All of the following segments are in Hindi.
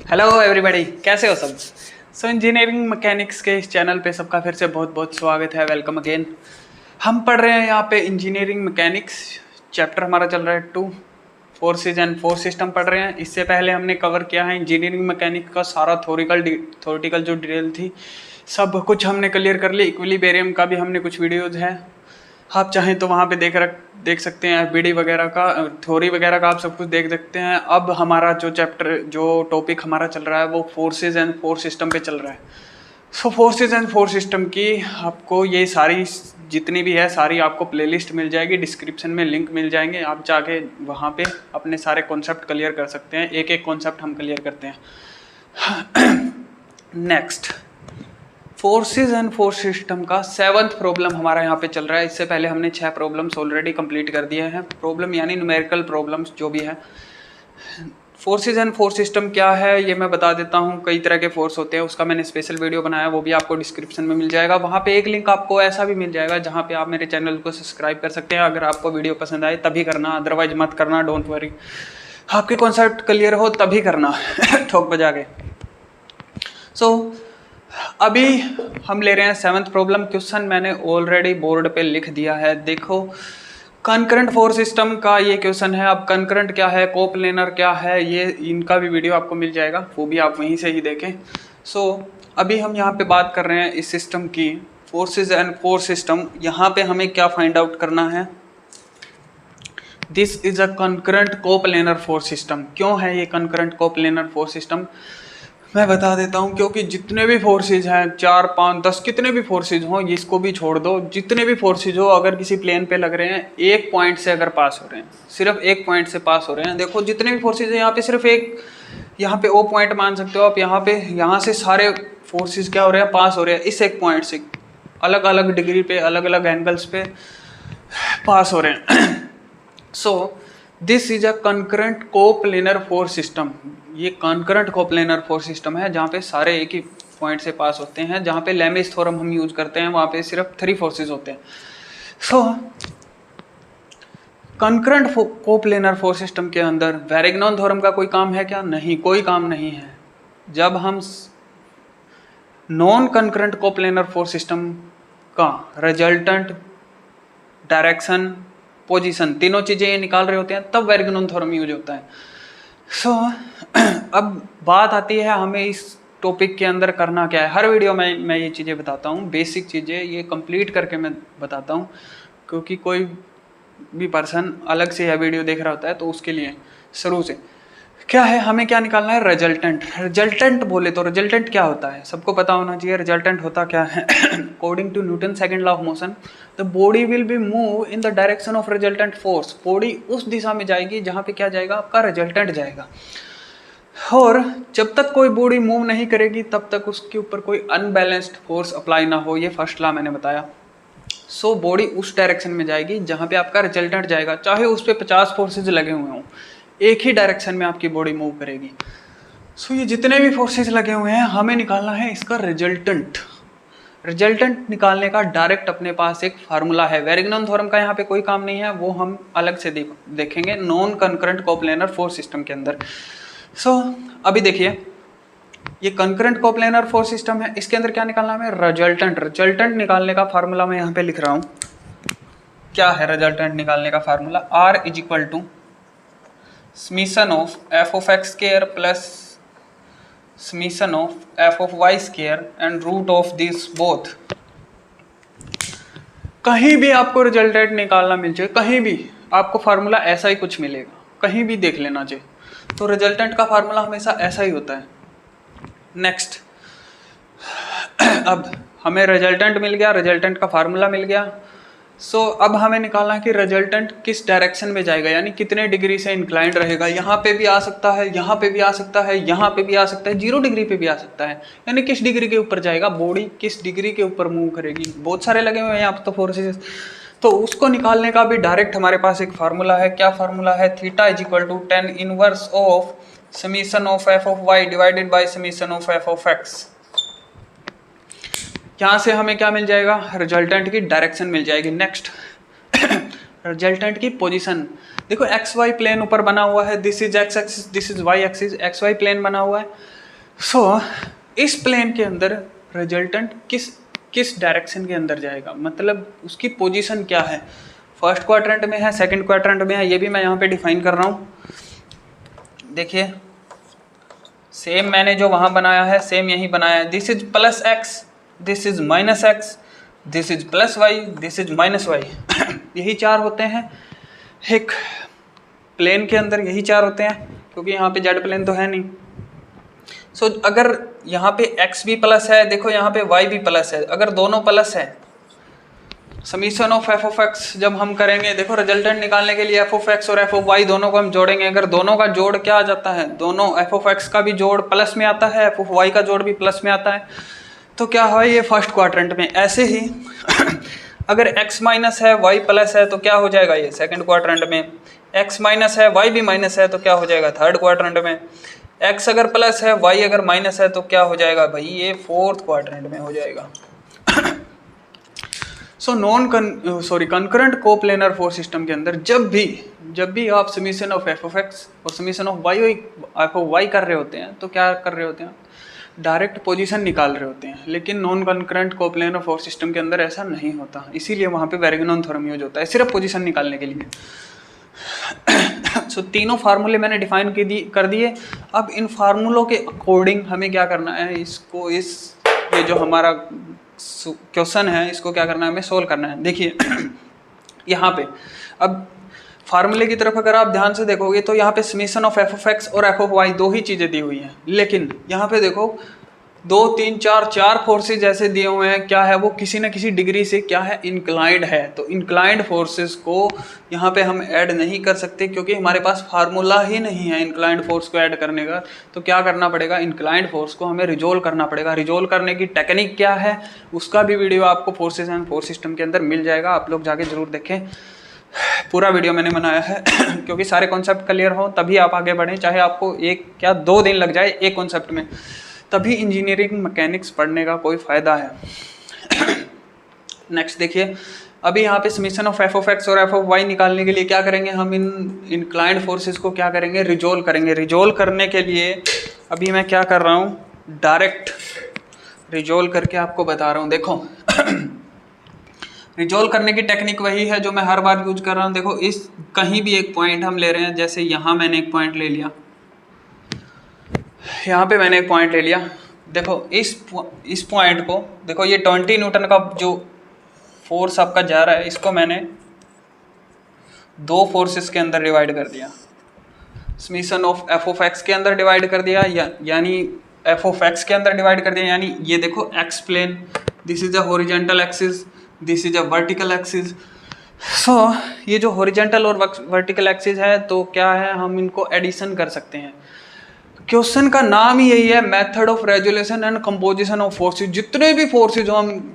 हेलो एवरीबॉडी, कैसे हो सब। इंजीनियरिंग मैकेनिक्स के इस चैनल पे सबका फिर से बहुत बहुत स्वागत है। Welcome again. हम पढ़ रहे हैं यहाँ पे इंजीनियरिंग मैकेनिक्स। चैप्टर हमारा चल रहा है 2, फोर्सेज एंड फोर्स सिस्टम पढ़ रहे हैं। इससे पहले हमने कवर किया है इंजीनियरिंग मैकेनिक का सारा थ्योरेटिकल जो डिटेल थी सब कुछ हमने क्लियर कर लिया। इक्विलिब्रियम का भी हमने कुछ वीडियोज़ है, आप चाहें तो वहाँ पे देख सकते हैं। बीडी वगैरह का, थ्योरी वगैरह का आप सब कुछ देख सकते हैं। अब हमारा जो टॉपिक हमारा चल रहा है वो फोर्सेज एंड फोर्स सिस्टम पे चल रहा है। फोर्सेज एंड फोर्स सिस्टम की आपको ये सारी जितनी भी है सारी आपको प्लेलिस्ट मिल जाएगी, डिस्क्रिप्शन में लिंक मिल जाएंगे। आप जाके वहाँ पे अपने सारे कॉन्सेप्ट क्लियर कर सकते हैं। एक एक कॉन्सेप्ट हम क्लियर करते हैं। Next, forces and force system का 7th प्रॉब्लम हमारा यहाँ पे चल रहा है। इससे पहले हमने 6 प्रॉब्लम्स ऑलरेडी कंप्लीट कर दिए हैं। प्रॉब्लम यानी न्यूमेरिकल प्रॉब्लम्स जो भी है। फोर्सेज एंड फोर्स सिस्टम क्या है ये मैं बता देता हूँ। कई तरह के फोर्स होते हैं, उसका मैंने स्पेशल वीडियो बनाया, वो भी आपको डिस्क्रिप्शन में मिल जाएगा। वहाँ पे एक लिंक आपको ऐसा भी मिल जाएगा जहाँ पे आप मेरे चैनल को सब्सक्राइब कर सकते हैं। अगर आपको वीडियो पसंद आए तभी करना, अदरवाइज मत करना। डोंट वरी, आपके कॉन्सेप्ट क्लियर हो तभी करना। ठोक बजा के। अभी हम ले रहे हैं 7th प्रॉब्लम। क्वेश्चन मैंने ऑलरेडी बोर्ड पे लिख दिया है, देखो। कंकरेंट फोर्स सिस्टम का ये क्वेश्चन है। अब कंकरेंट क्या है, कोप्लेनर क्या है, ये इनका भी वीडियो आपको मिल जाएगा, वो भी आप वहीं से ही देखें। अभी हम यहाँ पे बात कर रहे हैं इस सिस्टम की, फोर्सेज एंड फोर्स सिस्टम। यहाँ पे हमें क्या फाइंड आउट करना है, this is a concurrent coplanar force system. क्यों है ये कंकरेंट कोप्लेनर फोर्स सिस्टम, मैं बता देता हूँ। क्योंकि जितने भी फोर्सेज हैं, 4, 5, 10 कितने भी फोर्सेज हों, इसको भी छोड़ दो, जितने भी फोर्सेज हो अगर किसी प्लेन पे लग रहे हैं, एक पॉइंट से अगर पास हो रहे हैं, सिर्फ एक पॉइंट से पास हो रहे हैं। देखो जितने भी फोर्सेज हैं यहाँ पे सिर्फ एक, यहाँ पे ओ पॉइंट मान सकते हो आप। यहाँ से सारे फोर्सेज क्या हो रहे हैं, पास हो रहे हैं इस एक पॉइंट से। अलग अलग डिग्री पे, अलग अलग एंगल्स पे पास हो रहे हैं। This is a concurrent coplanar force system. ये कंकरेंट कोप्लेनर फोर्स सिस्टम है जहाँ पे सारे एक ही पॉइंट से पास होते हैं। जहाँ पे लेमिस थ्योरम हम यूज करते हैं, वहाँ पे सिर्फ 3 फोर्सेज होते हैं। कंकरेंट कोप्लेनर फोर्स सिस्टम के अंदर वैरिग्नॉन थ्योरम का कोई काम है क्या? नहीं, कोई काम नहीं है। जब हम non concurrent coplanar force system का रिजल्टेंट, डायरेक्शन, पोजीशन, तीनों चीजें ये निकाल रहे होते हैं, तब वैरिग्नॉन थ्योरम यूज होता है। अब बात आती है हमें इस टॉपिक के अंदर करना क्या है। हर वीडियो में मैं ये चीज़ें बताता हूँ, बेसिक चीज़ें ये कंप्लीट करके मैं बताता हूँ, क्योंकि कोई भी पर्सन अलग से यह वीडियो देख रहा होता है तो उसके लिए शुरू से क्या है, हमें क्या निकालना है, रिजल्टेंट। रिजल्टेंट बोले तो रिजल्टेंट क्या होता है सबको पता होना चाहिए। रिजल्टेंट होता क्या है, according to Newton second law of motion, the body will be move in the direction of resultant force. Body उस दिशा में जाएगी जहाँ पे क्या जाएगा, आपका रिजल्टेंट जाएगा। और जब तक कोई बॉडी मूव नहीं करेगी तब तक उसके ऊपर कोई अनबैलेंस्ड फोर्स अप्लाई ना हो, ये फर्स्ट लॉ मैंने बताया। बॉडी उस डायरेक्शन में जाएगी जहाँ पे आपका रिजल्टेंट जाएगा, चाहे उस पर 50 फोर्सेज लगे हुए हों, एक ही डायरेक्शन में आपकी बॉडी मूव करेगी। ये जितने भी फोर्सेज लगे हुए हैं हमें निकालना है इसका रिजल्टेंट। रिजल्टेंट निकालने का डायरेक्ट अपने पास एक फार्मूला है। वैरिग्नॉन थ्योरम का यहाँ पे कोई काम नहीं है, वो हम अलग से देखेंगे non concurrent coplanar force system के अंदर। अभी देखिए, ये कंकरेंट कोप्लेनर फोर्स सिस्टम है, इसके अंदर क्या निकालना है, रिजल्टेंट। रिजल्टेंट निकालने का फार्मूला मैं यहाँ पे लिख रहा हूँ। क्या है रिजल्टेंट निकालने का formula, R is equal to summation of F of X square plus summation of F of Y square and root of this both. कहीं भी आपको रिजल्टेंट निकालना मिल जाए, कहीं भी आपको फार्मूला ऐसा ही कुछ मिलेगा, कहीं भी देख लेना चाहिए। तो रिजल्टेंट का फार्मूला हमेशा ऐसा ही होता है। नेक्स्ट, अब हमें रिजल्टेंट मिल गया, रिजल्टेंट का फार्मूला मिल गया। अब हमें निकालना है कि रिजल्टेंट किस डायरेक्शन में जाएगा, यानी कितने डिग्री से इंक्लाइंड रहेगा। यहाँ पे भी आ सकता है, यहाँ पे भी आ सकता है, यहाँ पे भी आ सकता है, 0 डिग्री पे भी आ सकता है। यानी किस डिग्री के ऊपर जाएगा, बॉडी किस डिग्री के ऊपर मूव करेगी। बहुत सारे लगे हुए हैं यहाँ पे तो फोर्सेस, तो उसको निकालने का भी डायरेक्ट हमारे पास एक फार्मूला है। क्या फार्मूला है, theta is equal to tan inverse of summation of F of Y divided by summation of F of X. यहाँ से हमें क्या मिल जाएगा, रिजल्टेंट की डायरेक्शन मिल जाएगी। नेक्स्ट, रिजल्टेंट की पोजीशन। देखो एक्स वाई प्लेन ऊपर बना हुआ है, this is X axis, this is Y axis, X Y plane बना हुआ है। सो इस प्लेन के अंदर रिजल्टेंट किस डायरेक्शन के अंदर जाएगा, मतलब उसकी पोजीशन क्या है, फर्स्ट क्वाड्रेंट में है, सेकंड क्वाड्रेंट में है, ये भी मैं यहाँ पे डिफाइन कर रहा हूँ। देखिए सेम मैंने जो वहाँ बनाया है सेम यही बनाया है, this is plus X, this is minus X, this is plus Y, this is minus Y. यही चार होते हैं एक प्लेन के अंदर, यही चार होते हैं, क्योंकि यहाँ पे जेड प्लेन तो है नहीं। सो अगर यहाँ पे x भी प्लस है, देखो यहाँ पे y भी प्लस है, अगर दोनों प्लस है, summation of F of x जब हम करेंगे, देखो रिजल्टेंट निकालने के लिए एफ ऑफ एक्स और एफ ऑफ वाई दोनों को हम जोड़ेंगे, अगर दोनों का जोड़ क्या आ जाता है, दोनों एफ ऑफ एक्स का भी जोड़ प्लस में आता है, एफ ऑफ वाई का जोड़ भी प्लस में आता है, तो क्या है ये फर्स्ट क्वाड्रेंट में। ऐसे ही अगर x माइनस है y प्लस है तो क्या हो जाएगा ये सेकंड क्वाड्रेंट में, x माइनस है y भी माइनस है तो क्या हो जाएगा थर्ड क्वाड्रेंट में, x अगर प्लस है y अगर माइनस है तो क्या हो जाएगा भाई ये फोर्थ क्वाड्रेंट में हो जाएगा। सो कंकरेंट कोप्लेनर फोर्स सिस्टम के अंदर जब भी आप summation of F of x और समीशन ऑफ वाई कर रहे होते हैं तो क्या कर रहे होते हैं, डायरेक्ट पोजीशन निकाल रहे होते हैं, लेकिन non concurrent coplanar force system के अंदर ऐसा नहीं होता, इसीलिए वहाँ पे वेरगनॉन थ्योरम यूज होता है सिर्फ पोजीशन निकालने के लिए। सो तीनों फार्मूले मैंने डिफाइन कर दिए। अब इन फार्मूलों के अकॉर्डिंग हमें क्या करना है, इसको ये जो हमारा क्वेश्चन है इसको क्या करना है, हमें सोल्व करना है। देखिए यहाँ पे अब फार्मूले की तरफ अगर आप ध्यान से देखोगे तो यहाँ पे summation of F of x और एफ ऑफ वाई दो ही चीज़ें दी हुई हैं, लेकिन यहाँ पे देखो 2 3 4 फोर्सेज ऐसे दिए हुए हैं, क्या है वो किसी न किसी डिग्री से क्या है इंक्लाइंड है, तो इंक्लाइंड फोर्सेस को यहाँ पे हम ऐड नहीं कर सकते क्योंकि हमारे पास फार्मूला ही नहीं है इंक्लाइंड फोर्स को ऐड करने का। तो क्या करना पड़ेगा, इंक्लाइंड फोर्स को हमें रिजोल्व करना पड़ेगा। रिजोल्व करने की टेक्निक क्या है उसका भी वीडियो आपको फोर्सेज एंड फोर्स सिस्टम के अंदर मिल जाएगा, आप लोग जाके जरूर देखें, पूरा वीडियो मैंने बनाया है क्योंकि सारे कॉन्सेप्ट क्लियर हो तभी आप आगे बढ़ें, चाहे आपको 1 या 2 दिन लग जाए एक कॉन्सेप्ट में, तभी इंजीनियरिंग मैकेनिक्स पढ़ने का कोई फ़ायदा है। नेक्स्ट देखिए, अभी यहाँ पे summation of F of x और एफ ऑफ वाई निकालने के लिए क्या करेंगे, हम इन इंक्लाइंड फोर्सेस को क्या करेंगे, रिजोल्व करेंगे। रिजोल्व करने के लिए अभी मैं क्या कर रहा हूँ, डायरेक्ट रिजोल्व करके आपको बता रहा हूँ। देखो रिजोल्व करने की टेक्निक वही है जो मैं हर बार यूज कर रहा हूँ। देखो इस कहीं भी एक पॉइंट हम ले रहे हैं, जैसे यहाँ मैंने एक पॉइंट ले लिया, यहाँ पे मैंने एक पॉइंट ले लिया, देखो इस पॉइंट को देखो, ये 20 न्यूटन का जो फोर्स आपका जा रहा है इसको मैंने 2 फोर्सेस के अंदर डिवाइड कर दिया, summation of F of x के अंदर डिवाइड कर दिया, यानी एफ ऑफ एक्स के अंदर डिवाइड कर दिया, यानी ये देखो X plane, this is a horizontal axis, this is a vertical axis. So ये जो हॉरिजॉन्टल और वर्टिकल एक्सिस है तो क्या है, हम इनको एडिशन कर सकते हैं। क्वेश्चन का नाम ही यही है, method of resolution and composition of forces. जितने भी फोर्सेज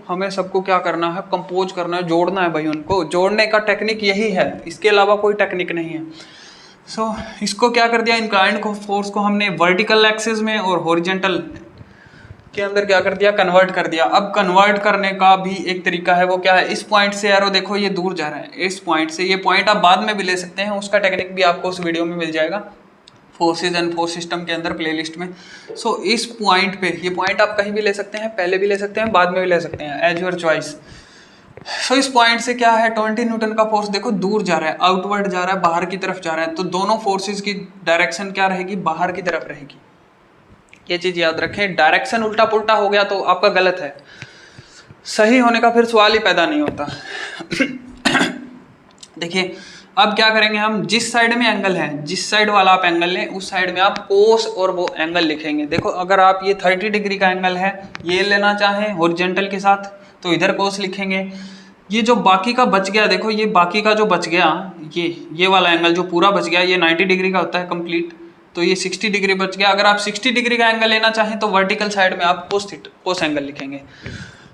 हमें सबको क्या करना है, कंपोज करना है, जोड़ना है भाई, उनको जोड़ने का टेक्निक यही है, इसके अलावा कोई टेक्निक नहीं है। सो इसको क्या कर दिया, इंक्लाइंड फोर्स को हमने वर्टिकल एक्सिस में और हॉरिजॉन्टल के अंदर क्या कर दिया, कन्वर्ट कर दिया। अब कन्वर्ट करने का भी एक तरीका है, वो क्या है, इस पॉइंट से एरो देखो ये दूर जा रहा है, इस पॉइंट से, ये पॉइंट आप बाद में भी ले सकते हैं, उसका टेक्निक भी आपको उस वीडियो में मिल जाएगा फोर्सेज एंड फोर्स सिस्टम के अंदर प्लेलिस्ट में। सो इस पॉइंट पे, ये पॉइंट आप कहीं भी ले सकते हैं, पहले भी ले सकते हैं, बाद में भी ले सकते हैं, एज योर चॉइस। सो इस पॉइंट से क्या है, 20 न्यूटन का फोर्स देखो दूर जा रहा है, आउटवर्ड जा रहा है, बाहर की तरफ जा रहा है, तो दोनों फोर्सेज की डायरेक्शन क्या रहेगी, बाहर की तरफ रहेगी। ये चीज याद रखें, डायरेक्शन उल्टा पुल्टा हो गया तो आपका गलत है, सही होने का फिर सवाल ही पैदा नहीं होता। देखिए अब क्या करेंगे हम, जिस साइड में एंगल है, जिस साइड वाला आप एंगल लें उस साइड में आप कोस और वो एंगल लिखेंगे। देखो अगर आप ये 30 डिग्री का एंगल है ये लेना चाहें हॉरिजॉन्टल के साथ तो इधर कोस लिखेंगे। ये जो बाकी का बच गया, देखो ये बाकी का जो बच गया, ये वाला एंगल जो पूरा बच गया, ये 90 डिग्री का होता है कंप्लीट, तो ये 60 डिग्री बच गया। अगर आप 60 डिग्री का एंगल लेना चाहें तो वर्टिकल साइड में आप कोस एंगल लिखेंगे।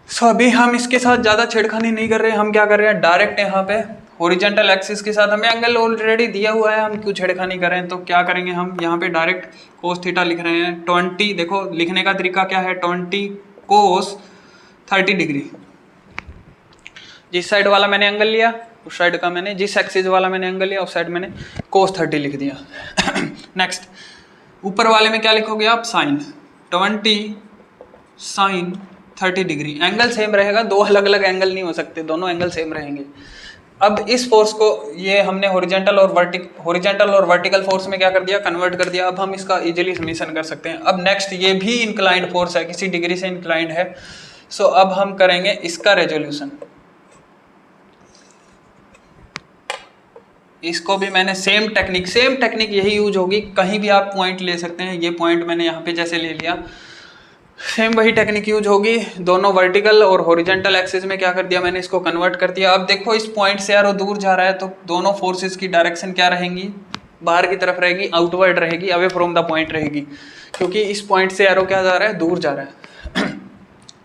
सो अभी हम इसके साथ ज़्यादा छेड़खानी नहीं कर रहे हैं, हम क्या कर रहे हैं, डायरेक्ट यहाँ पे हॉरिजॉन्टल एक्सिस के साथ हमें एंगल ऑलरेडी दिया हुआ है, हम क्यों छेड़खानी करें। तो क्या करेंगे, हम यहाँ पे डायरेक्ट कोस थीटा लिख रहे हैं 20, देखो लिखने का तरीका क्या है, 20 कोस 30 डिग्री। जिस साइड वाला मैंने एंगल लिया उस साइड का मैंने जिस एक्सिस वाला मैंने एंगल लिया उस साइड मैंने cos 30 लिख दिया। नेक्स्ट ऊपर वाले में क्या लिखोगे आप, sine 20 sine 30 degree. Angle same रहेगा, दो अलग अलग एंगल नहीं हो सकते, दोनों एंगल सेम रहेंगे। अब इस फोर्स को ये हमने हॉरिजॉन्टल और वर्टिकल फोर्स में क्या कर दिया, कन्वर्ट कर दिया। अब हम इसका इजीली समीशन कर सकते हैं। अब नेक्स्ट ये भी इंक्लाइंड फोर्स है, किसी डिग्री से इंक्लाइंड है। सो अब हम करेंगे इसका रेजोल्यूशन। इसको भी मैंने सेम टेक्निक यही यूज होगी, कहीं भी आप पॉइंट ले सकते हैं। ये पॉइंट मैंने यहाँ पे जैसे ले लिया, सेम वही टेक्निक यूज होगी। दोनों वर्टिकल और हॉरिजॉन्टल एक्सिस में क्या कर दिया मैंने, इसको कन्वर्ट कर दिया। अब देखो इस पॉइंट से यार वो दूर जा रहा है, तो दोनों फोर्सेस की डायरेक्शन क्या रहेंगी, बाहर की तरफ रहेगी, आउटवर्ड रहेगी, अवे फ्रॉम द पॉइंट रहेगी, क्योंकि इस पॉइंट से एरो क्या जा रहा है, दूर जा रहा है।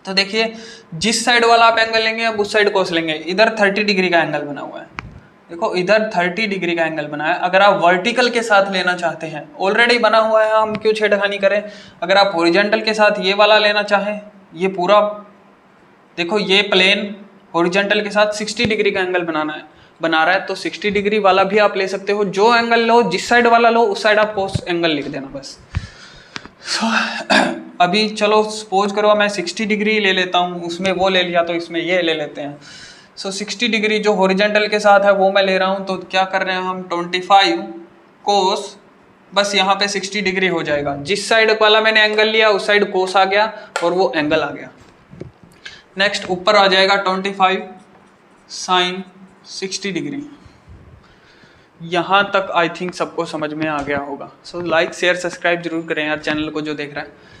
तो देखिए जिस साइड वाला आप एंगल लेंगे अब उस साइड कोस लेंगे। इधर 30 डिग्री का एंगल बना हुआ है, देखो इधर 30 डिग्री का एंगल बना है। अगर आप वर्टिकल के साथ लेना चाहते हैं, ऑलरेडी बना हुआ है, हम क्यों छेड़खानी करें। अगर आप हॉरिजॉन्टल के साथ ये वाला लेना चाहें, ये पूरा देखो ये प्लेन हॉरिजॉन्टल के साथ 60 डिग्री का एंगल बना रहा है, तो 60 डिग्री वाला भी आप ले सकते हो। जो एंगल लो, जिस साइड वाला लो उस साइड आप कोस एंगल लिख देना बस। अभी चलो सपोज करो मैं 60 डिग्री ले लेता हूँ, उसमें वो ले लिया तो इसमें ये ले लेते हैं। सो 60 डिग्री जो हॉरिजॉन्टल के साथ है वो मैं ले रहा हूँ, तो क्या कर रहे हैं हम 25 कोस, बस यहाँ पे 60 डिग्री हो जाएगा। जिस साइड वाला मैंने एंगल लिया उस साइड कोस आ गया और वो एंगल आ गया। नेक्स्ट ऊपर आ जाएगा 25 साइन 60 डिग्री। यहाँ तक आई थिंक सबको समझ में आ गया होगा। सो लाइक शेयर सब्सक्राइब जरूर करें यार चैनल को जो देख रहा है।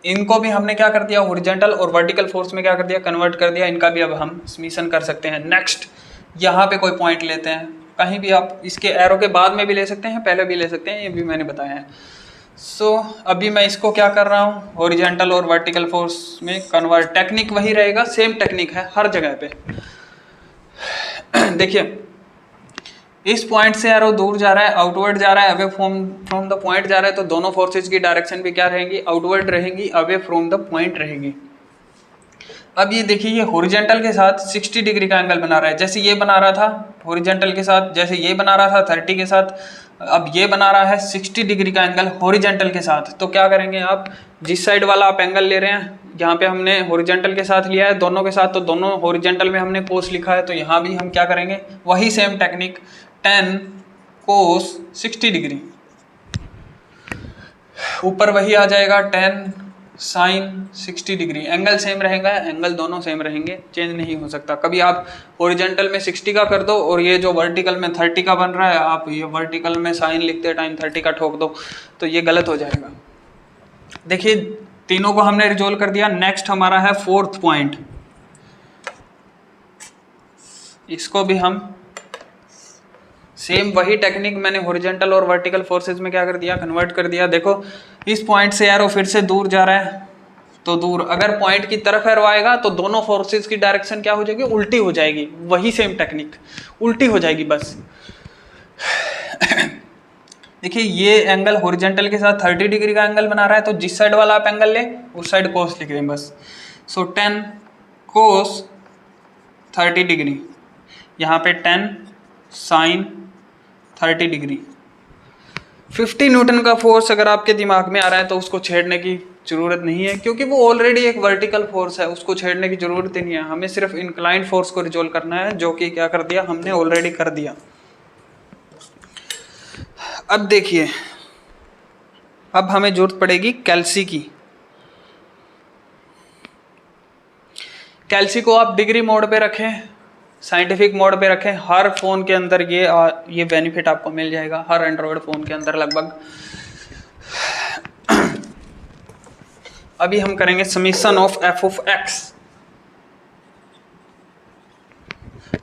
इनको भी हमने क्या कर दिया, हॉरिजॉन्टल और वर्टिकल फोर्स में क्या कर दिया, कन्वर्ट कर दिया। इनका भी अब हम समीशन कर सकते हैं। नेक्स्ट यहाँ पे कोई पॉइंट लेते हैं, कहीं भी आप इसके एरो के बाद में भी ले सकते हैं, पहले भी ले सकते हैं, ये भी मैंने बताया है। सो अभी मैं इसको क्या कर रहा हूँ, हॉरिजॉन्टल और वर्टिकल फोर्स में कन्वर्ट। टेक्निक वही रहेगा, सेम टेक्निक है हर जगह पे। देखिए इस पॉइंट से एरो दूर जा रहा है, आउटवर्ड जा रहा है, अवे फ्रॉम द पॉइंट जा रहा है, तो दोनों फोर्सेज की डायरेक्शन भी क्या रहेंगी, आउटवर्ड रहेंगी, अवे फ्रॉम द पॉइंट रहेगी। अब ये देखिए ये हॉरिजॉन्टल के साथ 60 डिग्री का एंगल बना रहा है, जैसे ये बना रहा था हॉरिजॉन्टल के साथ, जैसे ये बना रहा था 30 के साथ, अब ये बना रहा है 60 डिग्री का एंगल हॉरिजॉन्टल के साथ। तो क्या करेंगे आप, जिस साइड वाला आप एंगल ले रहे हैं, यहाँ पे हमने हॉरिजॉन्टल के साथ लिया है दोनों के साथ, तो दोनों हॉरिजॉन्टल में हमने कोस लिखा है, तो यहाँ भी हम क्या करेंगे, वही सेम टेक्निक 10 कोस 60 डिग्री। ऊपर वही आ जाएगा 10 साइन 60 डिग्री। एंगल सेम रहेगा, एंगल दोनों सेम रहेंगे, चेंज नहीं हो सकता। कभी आप हॉरिजॉन्टल में 60 का कर दो और ये जो वर्टिकल में 30 का बन रहा है, आप ये वर्टिकल में साइन लिखते टाइम 30 का ठोक दो, तो ये गलत हो जाएगा। देखिए तीनों को हमने रिजोल्व कर दिया। नेक्स्ट हमारा है फोर्थ पॉइंट। इसको भी हम सेम वही टेक्निक मैंने हॉरिजॉन्टल और वर्टिकल फोर्सेज में क्या कर दिया, कन्वर्ट कर दिया। देखो इस पॉइंट से एरो फिर से दूर जा रहा है, तो दूर, अगर पॉइंट की तरफ एरो आएगा तो दोनों फोर्सेज की डायरेक्शन क्या हो जाएगी, उल्टी हो जाएगी। वही सेम टेक्निक, उल्टी हो जाएगी बस। देखिए ये एंगल हॉरिजॉन्टल के साथ 30 डिग्री का एंगल बना रहा है, तो जिस साइड वाला आप एंगल ले उस साइड कोस लिख दें बस। सो 10 कोस 30 डिग्री, यहाँ पे 10 साइन 30 डिग्री। 50 न्यूटन का फोर्स अगर आपके दिमाग में आ रहा है तो उसको छेड़ने की ज़रूरत नहीं है, क्योंकि वो ऑलरेडी एक वर्टिकल फोर्स है, उसको छेड़ने की ज़रूरत ही नहीं है। हमें सिर्फ इंक्लाइंड फोर्स को रिजोल्व करना है, जो कि क्या कर दिया हमने, ऑलरेडी कर दिया। अब देखिए अब हमें जरूरत पड़ेगी कैल्सी की। कैल्सी को आप डिग्री मोड पे रखें, साइंटिफिक मोड पे रखें। हर फ़ोन के अंदर ये बेनिफिट आपको मिल जाएगा, हर एंड्रॉयड फ़ोन के अंदर लगभग। अभी हम करेंगे summation of F of x.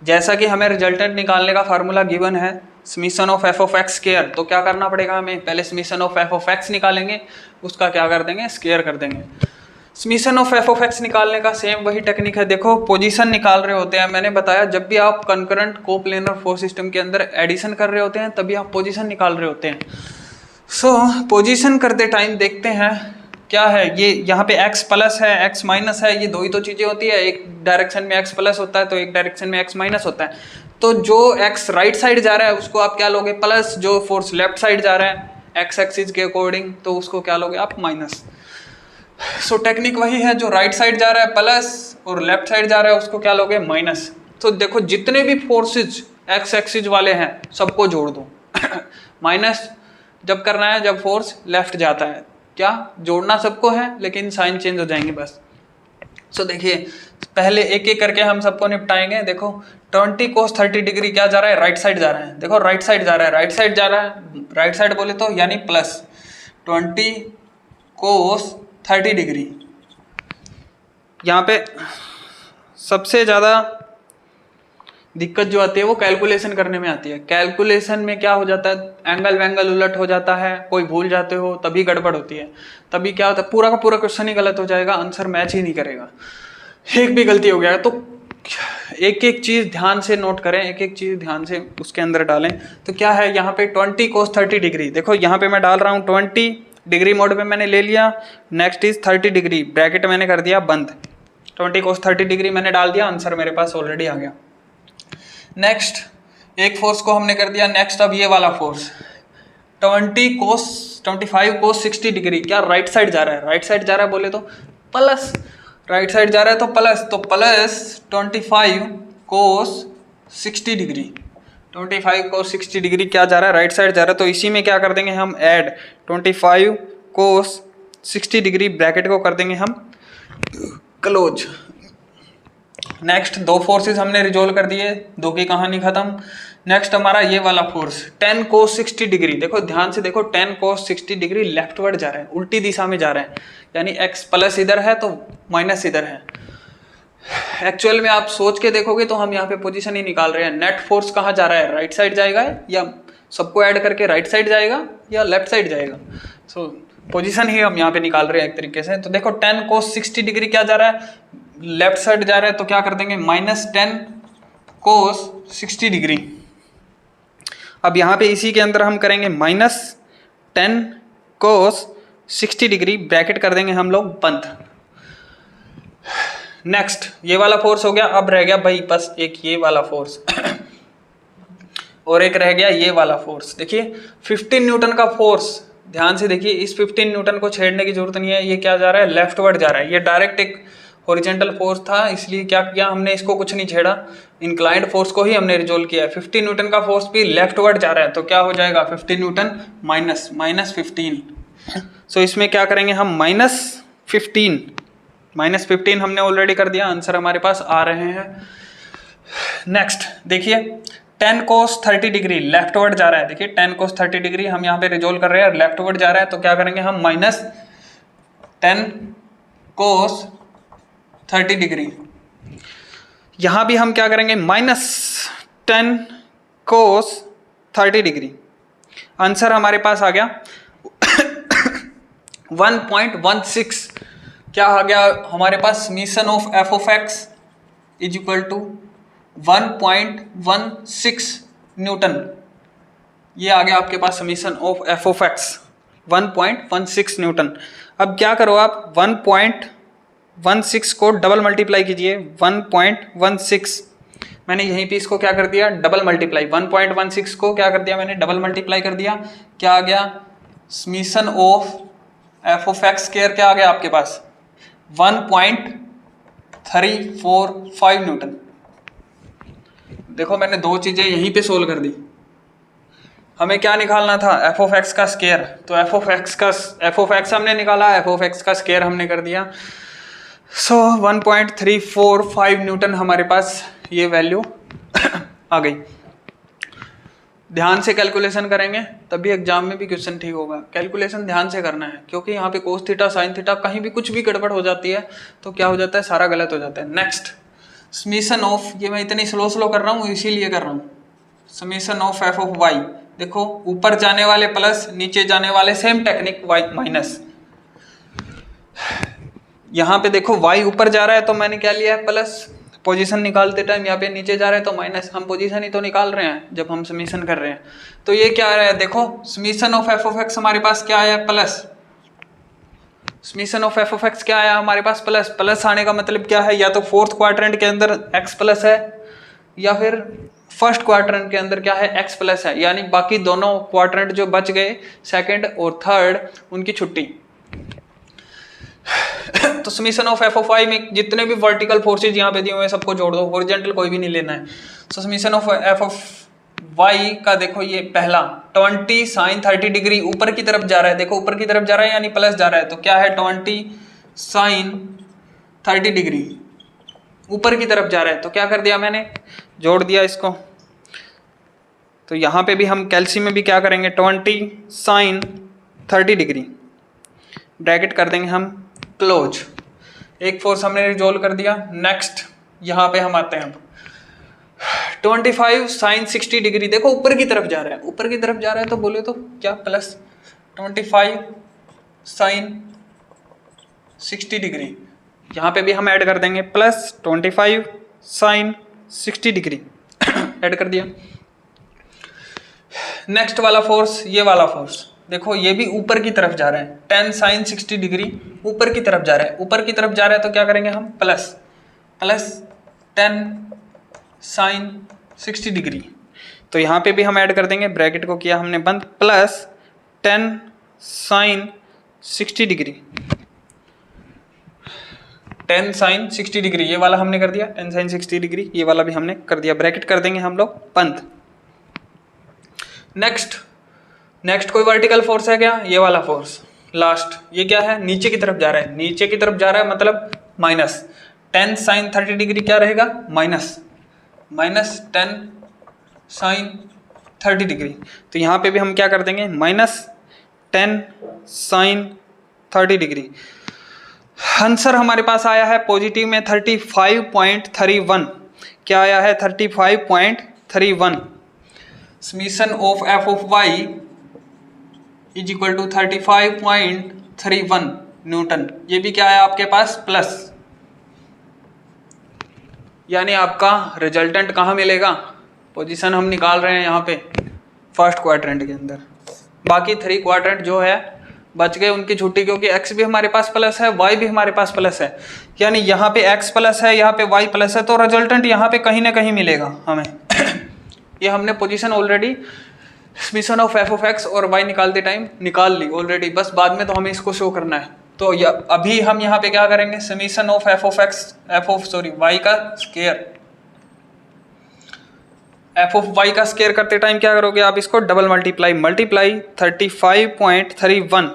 जैसा कि हमें रिजल्टेंट निकालने का फार्मूला गिवन है, summation of F of X square, तो क्या करना पड़ेगा हमें, पहले summation of F of x निकालेंगे, उसका क्या कर देंगे, स्क्वायर कर देंगे। Summation of F of x निकालने का सेम वही टेक्निक है। देखो पोजीशन निकाल रहे होते हैं, मैंने बताया जब भी आप कंकरेंट कोप्लेनर फोर्स सिस्टम के अंदर एडिशन कर रहे होते हैं तभी आप पोजीशन निकाल रहे होते हैं। सो पोजीशन करते टाइम देखते हैं क्या है ये, यहाँ पे x प्लस है x माइनस है, ये दो ही तो चीज़ें होती है, एक डायरेक्शन में x प्लस होता है तो एक डायरेक्शन में x माइनस होता है। तो जो x राइट साइड जा रहा है उसको आप क्या लोगे प्लस, जो फोर्स लेफ्ट साइड जा रहा है x एक्सिस के अकॉर्डिंग तो उसको क्या लोगे आप माइनस। सो टेक्निक वही है, जो राइट साइड जा रहा है प्लस और लेफ्ट साइड जा रहा है उसको क्या लोगे माइनस। तो देखो जितने भी फोर्सेज x एक्सिस वाले हैं सबको जोड़ दो माइनस जब करना है जब फोर्स लेफ्ट जाता है, क्या जोड़ना सबको है लेकिन साइन चेंज हो जाएंगे बस। सो देखिए पहले एक एक करके हम सबको निपटाएंगे। देखो 20 cos 30 डिग्री क्या जा रहा है, राइट साइड जा रहा है। देखो राइट साइड जा रहा है, राइट साइड जा रहा है, राइट साइड बोले तो यानी प्लस 20 cos 30 डिग्री। यहाँ पे सबसे ज़्यादा दिक्कत जो आती है वो कैलकुलेशन करने में आती है। कैलकुलेशन में क्या हो जाता है, एंगल वैंगल उलट हो जाता है, कोई भूल जाते हो तभी गड़बड़ होती है, तभी क्या होता है पूरा का पूरा क्वेश्चन ही गलत हो जाएगा, आंसर मैच ही नहीं करेगा। एक भी गलती हो गया तो एक एक चीज़ ध्यान से नोट करें, एक एक चीज़ ध्यान से उसके अंदर डालें। तो क्या है यहाँ पे 20 cos 30 डिग्री, देखो यहाँ पे मैं डाल रहा हूँ 20 डिग्री मोड पे मैंने ले लिया, नेक्स्ट इज 30 डिग्री ब्रैकेट मैंने कर दिया बंद, 20 cos 30 डिग्री मैंने डाल दिया, आंसर मेरे पास ऑलरेडी आ गया। नेक्स्ट एक फोर्स को हमने कर दिया, नेक्स्ट अब ये वाला फोर्स 25 cos 60 डिग्री, क्या राइट साइड जा रहा है, राइट साइड जा रहा है बोले तो प्लस, राइट साइड जा रहा है तो plus 25 cos 60 degree, 25 cos 60 degree क्या जा रहा है राइट साइड जा रहा है, तो इसी में क्या कर देंगे हम ऐड 25 cos 60 डिग्री ब्रैकेट को कर देंगे हम क्लोज। नेक्स्ट दो फोर्सेस हमने रिजोल्व कर दिए, दो की कहानी खत्म। नेक्स्ट हमारा ये वाला फोर्स 10 cos 60 डिग्री, देखो ध्यान से देखो 10 cos 60 डिग्री लेफ्टवर्ड जा रहा है, उल्टी दिशा में जा रहा है, यानी x प्लस इधर है तो माइनस इधर है। एक्चुअल में आप सोच के देखोगे तो हम यहाँ पे पोजीशन ही निकाल रहे हैं, नेट फोर्स कहाँ जा रहा है, राइट साइड जाएगा या सबको ऐड करके राइट साइड जाएगा या लेफ्ट साइड जाएगा। सो पोजीशन ही हम यहाँ पे निकाल रहे हैं एक तरीके से। तो देखो 10 cos 60 डिग्री क्या जा रहा है, लेफ्ट साइड जा रहा है, तो क्या कर देंगे -10 cos 60 डिग्री। अब यहाँ पे इसी के अंदर हम करेंगे -10 cos 60 डिग्री ब्रैकेट कर देंगे हम लोग बंद। नेक्स्ट ये वाला फोर्स हो गया, अब रह गया भाई बस एक ये वाला फोर्स और एक रह गया ये वाला फोर्स। देखिए 15 न्यूटन का फोर्स, ध्यान से देखिए इस 15 न्यूटन को छेड़ने की जरूरत नहीं है, ये क्या जा रहा है लेफ्टवर्ड जा रहा है, ये डायरेक्ट एक हॉरिजॉन्टल फोर्स था, इसलिए क्या किया हमने इसको कुछ नहीं छेड़ा, इंक्लाइंड फोर्स को ही हमने रिजोल्व किया है। 15 न्यूटन का फोर्स भी लेफ्टवर्ड जा रहा है तो क्या हो जाएगा 15 न्यूटन -15। सो इसमें क्या करेंगे हम -15 हमने ऑलरेडी कर दिया, आंसर हमारे पास आ रहे हैं। नेक्स्ट देखिए 10 cos 30 डिग्री लेफ्टवर्ड जा रहा है, देखिए 10 cos 30 डिग्री हम यहाँ पे रिजोल्व कर रहे हैं, लेफ्टवर्ड जा रहा है तो क्या करेंगे हम -10 cos 30 डिग्री। यहाँ भी हम क्या करेंगे -10 cos 30 डिग्री, आंसर हमारे पास आ गया 1.16। क्या आ गया हमारे पास, summation of F of X is equal to 1.16 newton, ये आ गया आपके पास summation of F of X 1.16 newton. अब क्या करो आप 1.16 को डबल मल्टीप्लाई कीजिए, 1.16 मैंने यहीं पे इसको क्या कर दिया डबल मल्टीप्लाई, 1.16 को क्या कर दिया मैंने डबल मल्टीप्लाई कर दिया, क्या आ गया summation of F of X square क्या आ गया आपके पास 1.345 न्यूटन। देखो मैंने दो चीजें यहीं पे सोल्व कर दी, हमें क्या निकालना था एफ ऑफ एक्स का स्क्वायर, तो एफ ऑफ एक्स हमने निकाला, एफ ऑफ एक्स का स्क्वायर हमने कर दिया। सो 1.345 न्यूटन हमारे पास ये वैल्यू आ गई। ध्यान से कैलकुलेशन करेंगे तभी एग्जाम में भी क्वेश्चन ठीक होगा, कैलकुलेशन ध्यान से करना है, क्योंकि यहाँ पे कोस थीटा साइन थीटा कहीं भी कुछ भी गड़बड़ हो जाती है तो क्या हो जाता है सारा गलत हो जाता है। नेक्स्ट समीशन ऑफ, ये मैं इतनी स्लो कर रहा हूँ इसीलिए कर रहा हूँ, summation of F of Y, देखो ऊपर जाने वाले प्लस नीचे जाने वाले सेम टेक्निक वाई माइनस। यहाँ पे देखो y ऊपर जा रहा है तो मैंने क्या लिया है प्लस, पोजीशन निकालते टाइम यहाँ पे नीचे जा रहा है तो माइनस, हम पोजीशन ही तो निकाल रहे हैं जब हम समीशन कर रहे हैं। तो ये क्या आ रहा है देखो summation of F of x हमारे पास क्या आया plus, summation of F of X क्या आया हमारे पास, प्लस। प्लस आने का मतलब क्या है, या तो फोर्थ क्वाड्रेंट के अंदर एक्स प्लस है या फिर फर्स्ट क्वाड्रेंट के अंदर क्या है, एक्स प्लस है, यानी बाकी दोनों क्वाड्रेंट जो बच गए सेकंड और थर्ड उनकी छुट्टी। तो summation of F of Y में जितने भी वर्टिकल फोर्सेज यहाँ पे दिए हुए हैं सबको जोड़ दो, हॉरिजॉन्टल कोई भी नहीं लेना है। So summation of F of Y का देखो ये पहला 20 साइन 30 डिग्री ऊपर की तरफ जा रहा है, देखो ऊपर की तरफ जा रहा है यानी प्लस जा रहा है, तो क्या है 20 साइन 30 डिग्री ऊपर की तरफ जा रहा है, तो क्या कर दिया मैंने, जोड़ दिया इसको। तो यहाँ पे भी हम कैल्सी में भी क्या करेंगे, 20 साइन 30 डिग्री ब्रैकेट कर देंगे हम क्लोज, एक फोर्स हमने रिजोल्व कर दिया। नेक्स्ट यहाँ पे हम आते हैं 25 साइन 60 डिग्री, देखो ऊपर की तरफ जा रहा है, ऊपर की तरफ जा रहा है तो बोले तो क्या प्लस 25 साइन 60 डिग्री, यहाँ पे भी हम ऐड कर देंगे प्लस 25 साइन 60 डिग्री ऐड कर दिया। नेक्स्ट वाला फोर्स, ये वाला फोर्स देखो ये भी ऊपर की तरफ जा रहा है, 10 साइन 60 डिग्री ऊपर की तरफ जा रहा है, ऊपर की तरफ जा रहा है तो क्या करेंगे हम प्लस 10 साइन 60 डिग्री, तो यहाँ पे भी हम ऐड कर देंगे, ब्रैकेट को किया हमने बंद, plus 10 sine 60 degree, 10 sine 60 degree ये वाला हमने कर दिया, 10 साइन 60 डिग्री ये वाला भी हमने कर दिया, ब्रैकेट कर देंगे हम लोग बंद। नेक्स्ट कोई वर्टिकल फोर्स है क्या, ये वाला फोर्स लास्ट, ये क्या है, नीचे की तरफ जा रहा है, नीचे की तरफ जा रहा है मतलब माइनस 10 साइन 30 डिग्री क्या रहेगा, माइनस 10 साइन 30 डिग्री, तो यहाँ पे भी हम क्या कर देंगे माइनस 10 साइन 30 डिग्री। आंसर हमारे पास आया है पॉजिटिव में 35.31, क्या आया है 35.31। Summation of F of Y is equal to 35.31 newton, ये भी क्या है आपके पास प्लस, यानी आपका रिजल्टेंट कहाँ मिलेगा, पोजीशन हम निकाल रहे हैं यहाँ पे फर्स्ट क्वाड्रेंट के अंदर, बाकी 3 क्वाड्रेंट जो है बच गए उनकी छुट्टी, क्योंकि x भी हमारे पास प्लस है y भी हमारे पास प्लस है, यानी यहाँ पे x प्लस है यहाँ पे y प्लस है, तो रिजल्टेंट यहाँ पे कहीं ना कहीं मिलेगा हमें। ये हमने position already summation of F of x और y निकालते टाइम निकाल ली ऑलरेडी, बस बाद में तो हमें इसको शो करना है। तो अभी हम यहाँ पे क्या करेंगे, summation of F of x y का स्केयर, एफ ऑफ y का स्केयर करते टाइम क्या करोगे आप, इसको डबल मल्टीप्लाई 35.31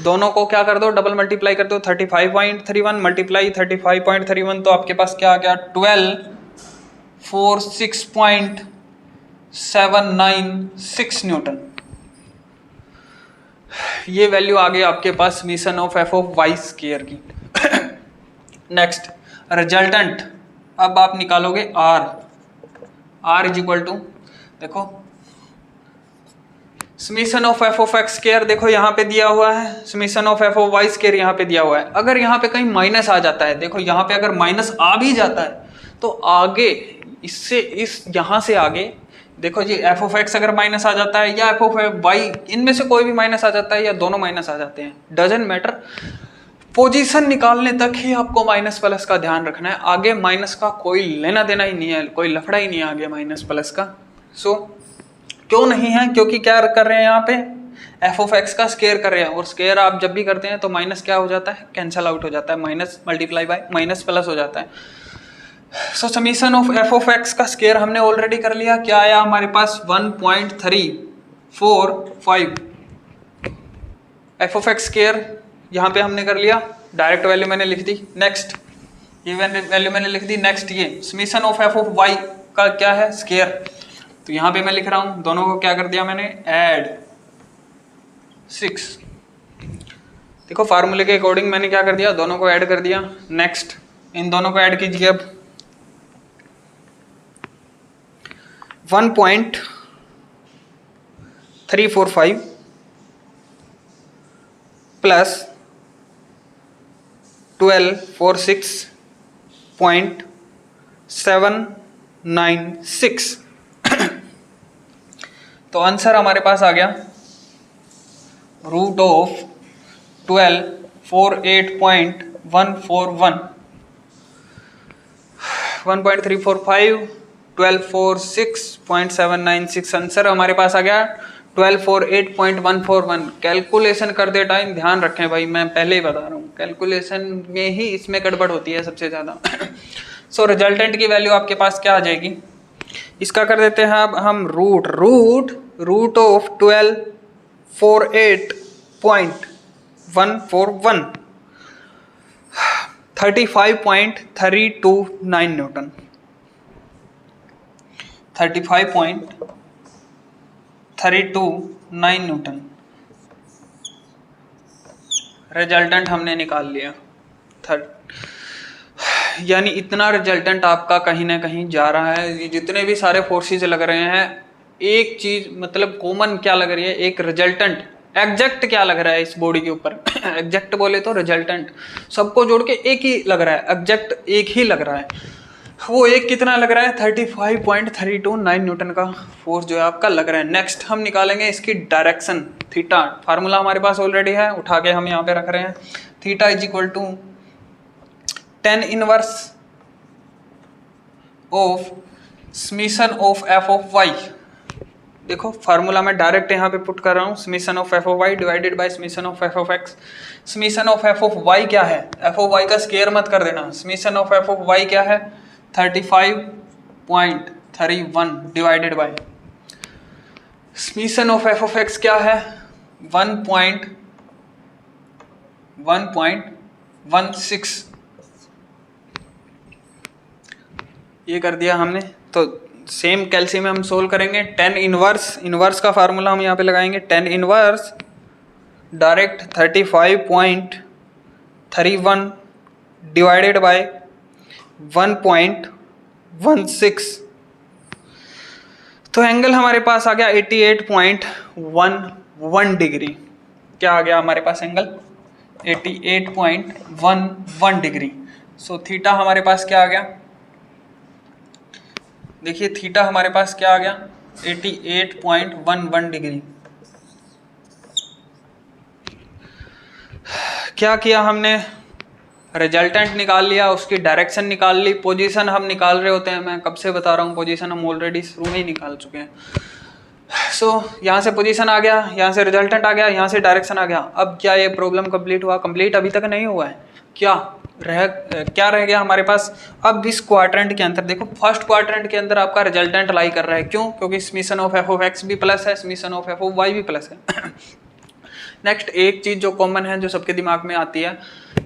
दोनों को क्या कर दो, डबल मल्टीप्लाई कर दो, 35.31 मल्टीप्लाई 35.31 तो आपके पास क्या आ गया 1246.796 न्यूटन, ये वैल्यू आ गई आपके पास summation of F of Y square की। नेक्स्ट रिजल्टेंट, अब आप निकालोगे आर इज इक्वल टू, देखो summation of F of X square देखो यहाँ पे दिया हुआ है, summation of F of Y square यहाँ पे दिया हुआ है, अगर यहाँ पे कहीं माइनस आ जाता है, देखो यहाँ पे अगर माइनस आ भी जाता है तो आगे इससे इस यहाँ से आगे देखो जी एफ ऑफ एक्स अगर माइनस आ जाता है या एफ ऑफ वाई, इनमें से कोई भी माइनस आ जाता है या दोनों माइनस आ जाते हैं, डजंट मैटर, पोजीशन निकालने तक ही आपको माइनस प्लस का ध्यान रखना है, आगे माइनस का कोई लेना देना ही नहीं है, कोई लफड़ा ही नहीं है आगे माइनस प्लस का। सो क्यों नहीं है, क्योंकि क्या कर रहे हैं यहाँ पे एफ ऑफ एक्स का स्केयर कर रहे हैं, और स्केयर आप जब भी करते हैं तो माइनस क्या हो जाता है, कैंसल आउट हो जाता है, minus multiply by minus plus हो जाता है। So summation of F of X का स्केयर हमने ऑलरेडी कर लिया, क्या आया हमारे पास 1.345, एफ ऑफ एक्स स्केयर यहाँ पे हमने कर लिया, डायरेक्ट वैल्यू मैंने लिख दी। नेक्स्ट ये वैल्यू मैंने लिख दी, नेक्स्ट ये summation of F of Y का क्या है स्केयर, तो यहाँ पे मैं लिख रहा हूँ, दोनों को क्या कर दिया मैंने ऐड 6, देखो फार्मूले के अकॉर्डिंग मैंने क्या कर दिया, दोनों को ऐड कर दिया। नेक्स्ट इन दोनों को ऐड कीजिए, अब 1.345 प्लस 1246.796 तो आंसर हमारे पास आ गया रूट ऑफ 12 48.141, 1.345, 1246.796। आंसर हमारे पास आ गया 1248.141। कैलकुलेशन करते टाइम ध्यान रखें भाई, मैं पहले ही बता रहा हूँ, कैलकुलेशन में ही इसमें गड़बड़ होती है सबसे ज़्यादा। सो रिजल्टेंट की वैल्यू आपके पास क्या आ जाएगी, इसका कर देते हैं अब हम root of 1248.141 35.329 newton, 35.329 newton resultant हमने निकाल लिया। यानी इतना रिजल्टेंट आपका कहीं ना कहीं जा रहा है। ये जितने भी सारे फोर्सेस लग रहे हैं, एक चीज मतलब कॉमन क्या लग रही है, एक रिजल्टेंट एग्जैक्ट क्या लग रहा है इस बॉडी के ऊपर एग्जैक्ट बोले तो रिजल्टेंट सबको जोड़ के एक ही लग रहा है, एग्जैक्ट एक ही लग रहा है। वो एक कितना लग रहा है, 35.329 न्यूटन का फोर्स जो है आपका लग रहा है। नेक्स्ट हम निकालेंगे इसकी डायरेक्शन, थीटा। फार्मूला हमारे पास ऑलरेडी है, उठा के हम यहाँ पे रख रहे हैं। Theta is equal to tan inverse of summation of F of Y. देखो फार्मूला मैं डायरेक्ट यहाँ पे पुट कर रहा हूँ, summation of F of Y divided by summation of F of X. Summation of F of Y क्या है, एफ ऑफ वाई का स्केयर मत कर देना। Summation of F of Y क्या है, 35.31 divided by summation of F of X क्या है, 1.16। ये कर दिया हमने। तो सेम कैल्सी में हम सोल्व करेंगे। tan इनवर्स का फार्मूला हम यहाँ पे लगाएंगे। tan inverse direct 35.31 divided bye 1.16। तो एंगल हमारे पास आ गया 88.11 डिग्री। क्या आ गया हमारे पास एंगल, 88.11 डिग्री। सो थीटा हमारे पास क्या आ गया, देखिए थीटा हमारे पास क्या आ गया, 88.11 डिग्री। क्या किया हमने, रिजल्टेंट निकाल लिया, उसकी डायरेक्शन निकाल ली, पोजीशन हम निकाल रहे होते हैं। मैं कब से बता रहा हूँ, पोजीशन हम ऑलरेडी शुरू में ही निकाल चुके हैं। सो यहाँ से पोजीशन आ गया, यहाँ से रिजल्टेंट आ गया, यहाँ से डायरेक्शन आ गया। अब क्या ये प्रॉब्लम कंप्लीट हुआ, कंप्लीट अभी तक नहीं हुआ है। क्या रह गया हमारे पास, अब इस क्वाड्रेंट के अंदर देखो, फर्स्ट क्वाड्रेंट के अंदर आपका रिजल्टेंट लाई कर रहा है। क्यों, क्योंकि summation of F of X भी प्लस है, summation of F of Y भी प्लस है। नेक्स्ट एक चीज जो कॉमन है, जो सबके दिमाग में आती है,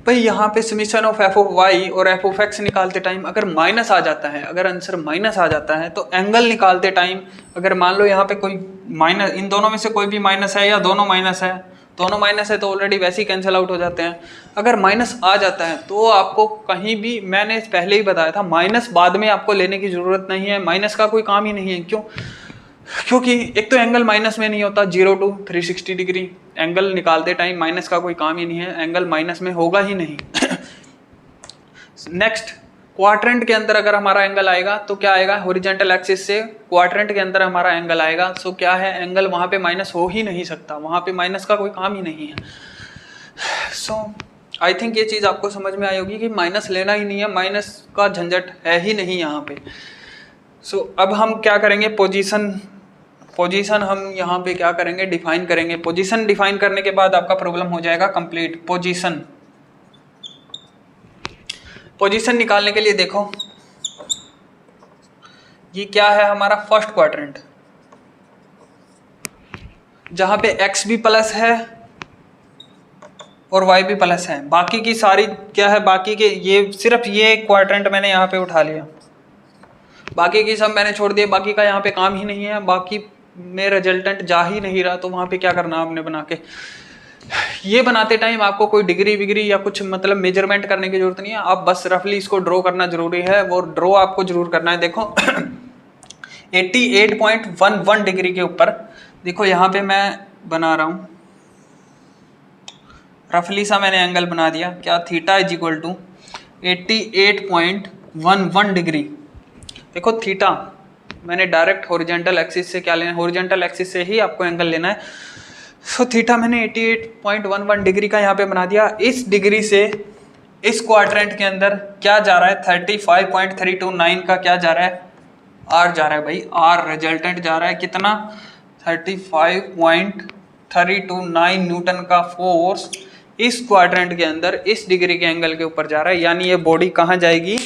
भाई यहाँ पे summation of F of Y और एफ ऑफ एक्स निकालते टाइम अगर माइनस आ जाता है, अगर आंसर माइनस आ जाता है, तो एंगल निकालते टाइम अगर मान लो यहाँ पे कोई माइनस, इन दोनों में से कोई भी माइनस है या दोनों माइनस है, दोनों माइनस है तो ऑलरेडी वैसे ही कैंसिल आउट हो जाते हैं। अगर माइनस आ जाता है तो आपको कहीं भी, मैंने पहले ही बताया था, माइनस बाद में आपको लेने की जरूरत नहीं है, माइनस का कोई काम ही नहीं है। क्यों, क्योंकि एक तो एंगल माइनस में नहीं होता, 0 to 360 डिग्री एंगल निकालते टाइम माइनस का कोई काम ही नहीं है, एंगल माइनस में होगा ही नहीं। नेक्स्ट क्वाड्रेंट के अंदर अगर हमारा एंगल आएगा तो क्या आएगा, हॉरिजॉन्टल एक्सिस से क्वाड्रेंट के अंदर हमारा एंगल आएगा। सो क्या है, एंगल वहाँ पे माइनस हो ही नहीं सकता, वहाँ पे माइनस का कोई काम ही नहीं है। सो आई थिंक ये चीज़ आपको समझ में आई होगी कि माइनस लेना ही नहीं है, माइनस का झंझट है ही नहीं यहाँ पे। सो अब हम क्या करेंगे, पोजीशन हम यहाँ पे क्या करेंगे, डिफाइन करेंगे। पोजीशन डिफाइन करने के बाद आपका प्रॉब्लम हो जाएगा कंप्लीट। पोजीशन निकालने के लिए देखो, ये क्या है हमारा फर्स्ट क्वाड्रेंट, जहां पे x भी प्लस है और y भी प्लस है। बाकी की सारी क्या है, बाकी के ये सिर्फ ये क्वाड्रेंट मैंने यहाँ पे उठा लिया, बाकी की सब मैंने छोड़ दिया, बाकी का यहाँ पे काम ही नहीं है, बाकी में रिजल्टेंट जा ही नहीं रहा। तो वहाँ पे क्या करना आपने बना के, ये बनाते टाइम आपको कोई डिग्री विग्री या कुछ मतलब मेजरमेंट करने की जरूरत नहीं है, आप बस रफली इसको ड्रॉ करना जरूरी है। वो ड्रॉ आपको जरूर करना है। देखो 88.11 डिग्री के ऊपर देखो यहाँ पे मैं बना रहा हूँ, रफली सा मैंने एंगल बना दिया। क्या, theta is equal to 88.11 degree. देखो थीटा मैंने डायरेक्ट हॉरिजॉन्टल एक्सिस से क्या लेना है, हॉरिजॉन्टल एक्सिस से ही आपको एंगल लेना है। सो थीटा मैंने 88.11 डिग्री का यहाँ पे बना दिया। इस डिग्री से इस क्वाड्रेंट के अंदर क्या जा रहा है, 35.329 का क्या जा रहा है, आर जा रहा है भाई, आर रिजल्टेंट जा रहा है कितना, 35.329 न्यूटन का फोर्स इस क्वाड्रेंट के अंदर इस डिग्री के एंगल के ऊपर जा रहा है। यानी ये बॉडी कहाँ जाएगी,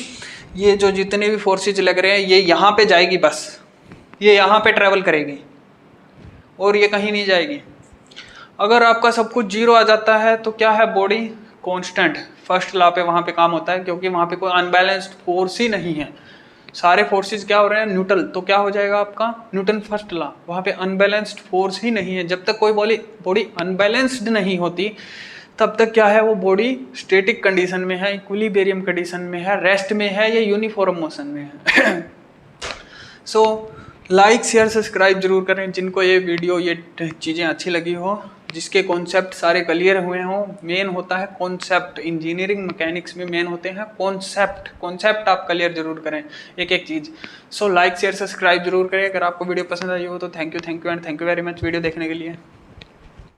ये जो जितने भी फोर्सेज लग रहे हैं ये यहाँ पे जाएगी, बस ये यहाँ पे ट्रेवल करेगी और ये कहीं नहीं जाएगी। अगर आपका सब कुछ जीरो आ जाता है तो क्या है, बॉडी कांस्टेंट, फर्स्ट लॉ पे वहाँ पे काम होता है, क्योंकि वहाँ पे कोई अनबैलेंस्ड फोर्स ही नहीं है, सारे फोर्सेस क्या हो रहे हैं, न्यूट्रल। तो क्या हो जाएगा आपका न्यूटन फर्स्ट लॉ, वहाँ पे अनबैलेंस्ड फोर्स ही नहीं है। जब तक कोई बॉडी अनबैलेंस्ड नहीं होती तब तक क्या है, वो बॉडी स्टैटिक कंडीशन में है, इक्विलिब्रियम कंडीशन में है, रेस्ट में है या यूनिफॉर्म मोशन में है। सो लाइक शेयर सब्सक्राइब जरूर करें जिनको ये वीडियो, ये चीज़ें अच्छी लगी हो, जिसके कॉन्सेप्ट सारे क्लियर हुए हों। मेन होता है कॉन्सेप्ट, इंजीनियरिंग मैकेनिक्स में मेन होते हैं कॉन्सेप्ट आप क्लियर जरूर करें एक एक चीज़। सो लाइक शेयर सब्सक्राइब जरूर करें। अगर आपको वीडियो पसंद आई हो तो thank you and thank you very much video देखने के लिए।